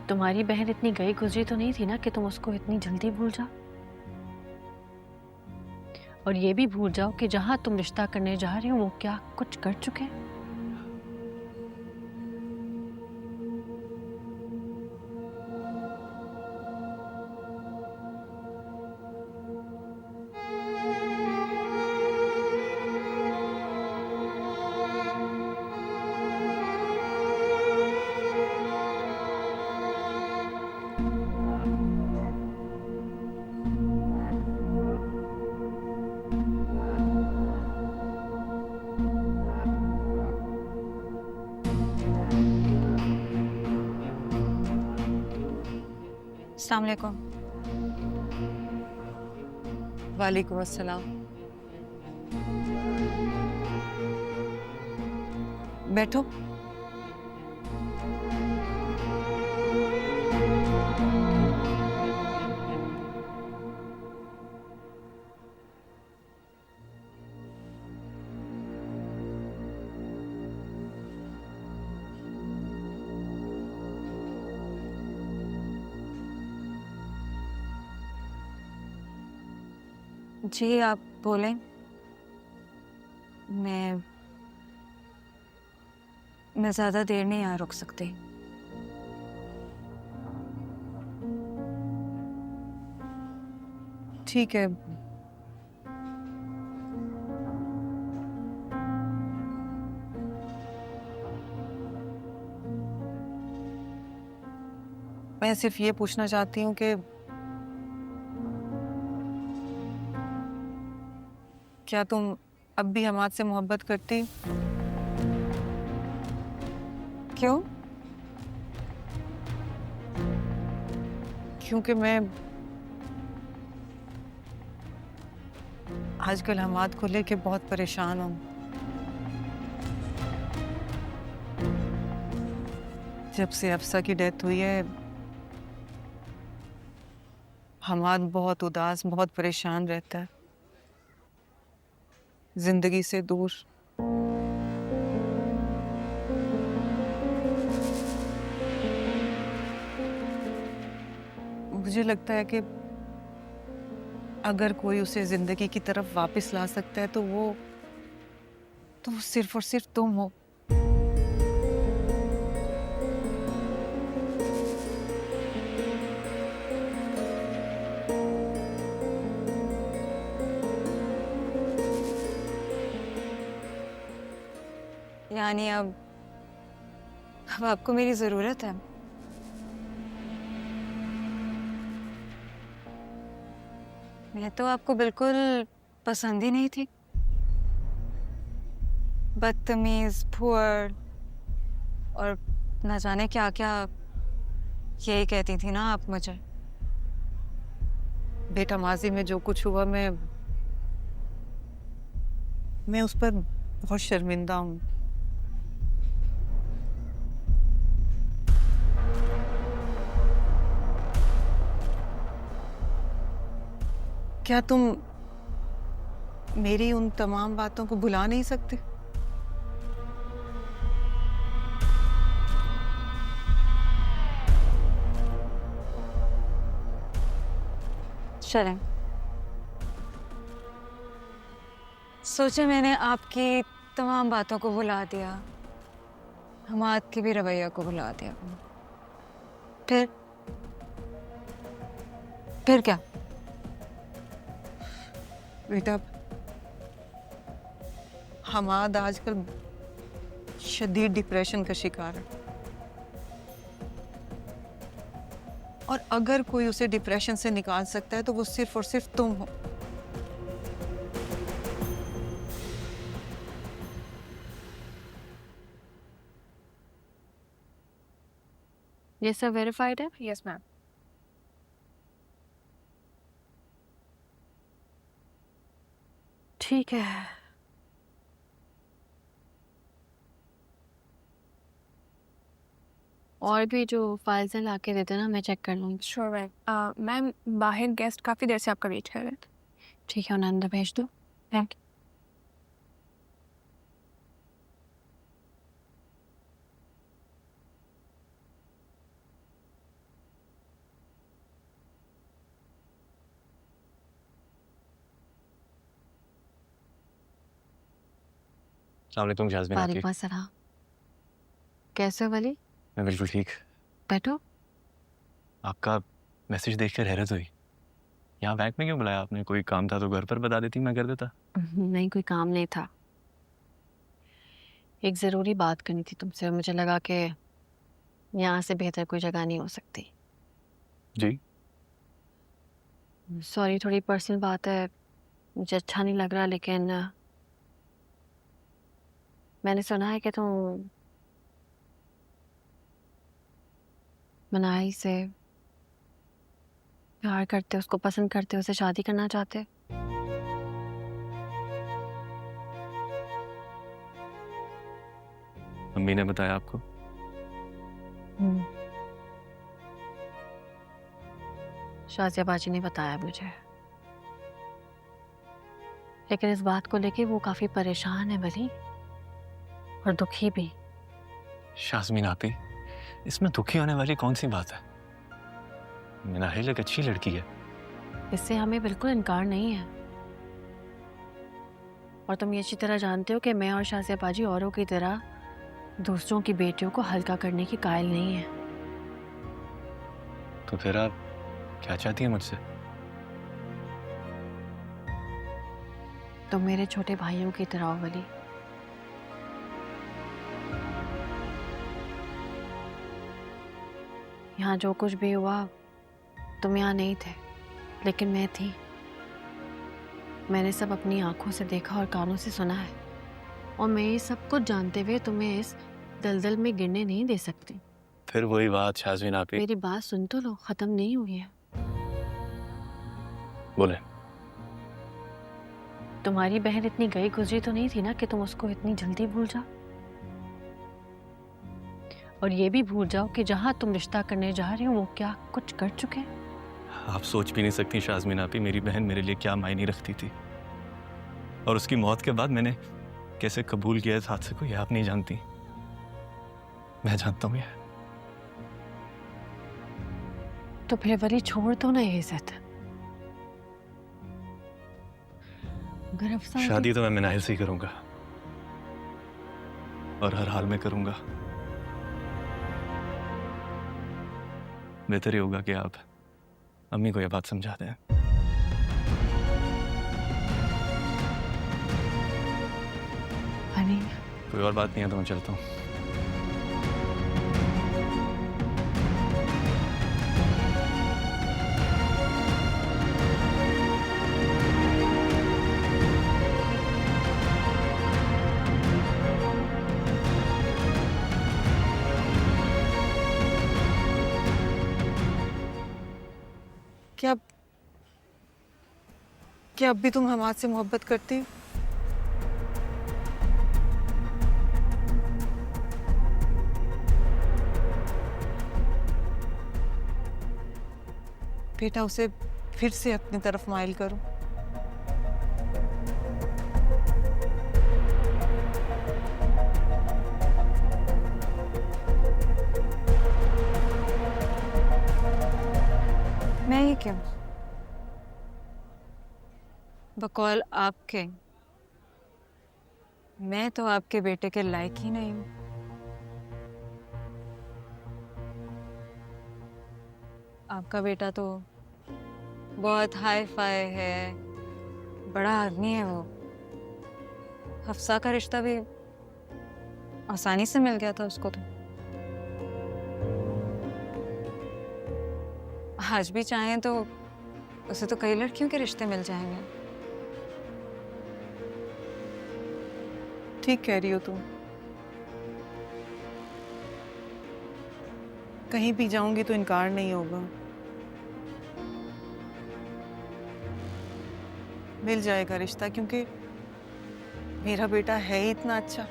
तुम्हारी बहन इतनी गई गुजरी तो नहीं थी ना कि तुम उसको इतनी जल्दी भूल जाओ। और ये भी भूल जाओ कि जहां तुम रिश्ता करने जा रही हो वो क्या कुछ कर चुके हैं। अस्सलाम वालेकुम। वालेकुम अस्सलाम। बैठो। जी आप बोलें। मैं ज़्यादा देर नहीं यहाँ रुक सकती। ठीक है। मैं सिर्फ ये पूछना चाहती हूँ कि क्या तुम अब भी हमाद से मोहब्बत करती? क्यों? क्योंकि मैं आजकल हमाद को लेके बहुत परेशान हूँ। जब से अफसा की डेथ हुई है, हमाद बहुत उदास, बहुत परेशान रहता है, जिंदगी से दूर। मुझे लगता है कि अगर कोई उसे जिंदगी की तरफ वापस ला सकता है तो वो सिर्फ और सिर्फ तुम हो। यानी अब आपको मेरी ज़रूरत है? मैं तो आपको बिल्कुल पसंद ही नहीं थी। बदतमीज, पुअर और न जाने क्या क्या यही कहती थी ना आप मुझे। बेटा, माजी में जो कुछ हुआ, मैं उस पर बहुत शर्मिंदा हूँ। क्या तुम मेरी उन तमाम बातों को भुला नहीं सकते? चलें। सोचे मैंने आपकी तमाम बातों को भुला दिया, हमाद के भी रवैया को भुला दिया। फिर फिर क्या? बेटा, हमाद आजकल शदीद डिप्रेशन का शिकार है, और अगर कोई उसे डिप्रेशन से निकाल सकता है तो वो सिर्फ और सिर्फ तुम हो। ये सब वेरीफाइड है? Yes ma'am. ठीक है। और भी जो फाइल्स हैं लाके दे देना, मैं चेक कर लूँगी। Sure ma'am. मैम बाहर गेस्ट काफ़ी देर से आपका वेट कर रहे हैं। ठीक है, उन्हें अंदर भेज दो। Thank you. अस्सलाम वालेकुम जाज़मीन आंटी। वालेकुम अस्सलाम। कैसे हो वली? मैं बिल्कुल ठीक। बैठो। आपका मैसेज देख कर हैरत हुई। यहाँ बैंक में क्यों बुलाया आपने? कोई काम था तो घर पर बता देती, मैं कर देता। नहीं, कोई काम नहीं था। एक ज़रूरी बात करनी थी तुमसे और मुझे लगा कि यहाँ से बेहतर कोई जगह नहीं हो सकती। जी। सॉरी, थोड़ी पर्सनल बात है, मुझे अच्छा नहीं लग रहा, लेकिन मैंने सुना है कि तुम मनाई से प्यार करते हो, उसको पसंद करते हो, उससे शादी करना चाहते हो। अम्मी ने बताया आपको? शाजिया बाजी ने बताया मुझे, लेकिन इस बात को लेके वो काफी परेशान है वली, और दुखी भी। शाज़मीन आपी, इसमें दुखी होने वाली कौन सी बात है? मिनाहिल एक अच्छी लड़की है। इससे हमें बिल्कुल इनकार नहीं है, और तुम ये अच्छी तरह जानते हो कि मैं और शाजिया बाजी औरों की तरह दूसरों की बेटियों को हल्का करने की कायल नहीं है। तो फिर आप क्या चाहती हैं मुझसे? तुम मेरे छोटे भाइयों की तरह हो वली। यहाँ जो कुछ भी हुआ, तुम यहाँ नहीं थे, लेकिन मैं थी। मैंने सब अपनी आंखों से देखा और कानों से सुना है, और मैं ये सब कुछ जानते हुए तुम्हें इस दलदल में गिरने नहीं दे सकती। फिर वही बात शाज़मीन आपी। मेरी बात सुन तो लो, खत्म नहीं हुई है। बोले। तुम्हारी बहन इतनी गई गुजरी तो नहीं थी ना कि तुम उसको इतनी जल्दी भूल जाओ, और ये भी भूल जाओ कि जहां तुम रिश्ता करने जा रहे हो वो क्या कुछ कर चुके हैं। आप सोच भी नहीं सकती शाज़मीन आपी, मेरी बहन मेरे लिए क्या मायने रखती थी, और उसकी मौत के बाद मैंने कैसे कबूल किया इस हादसे को, ये आप नहीं जानती। मैं जानता हूँ ये। तो फिर वली छोड़ दो ना ये इज्जत। अगर अफसार शादी तो मैं मिनाहिल से ही करूंगा, और हर हाल में करूंगा। बेहतर ही होगा कि आप अम्मी को यह बात समझा दें। हनी, कोई और बात नहीं है तो मैं चलता हूँ। क्या क्या अब भी तुम हमाद से मोहब्बत करती हो? बेटा, उसे फिर से अपनी तरफ माइल करो। मैं ही क्यों? बकौल आपके, मैं तो आपके बेटे के लायक ही नहीं हूं। आपका बेटा तो बहुत हाई फाई है, बड़ा आदमी है वो। हफ्सा का रिश्ता भी आसानी से मिल गया था उसको तो। आज भी चाहें तो उसे तो कई लड़कियों के रिश्ते मिल जाएंगे। ठीक कह रही हो तुम। कहीं भी जाऊंगी तो इनकार नहीं होगा। मिल जाएगा रिश्ता, क्योंकि मेरा बेटा है ही इतना अच्छा।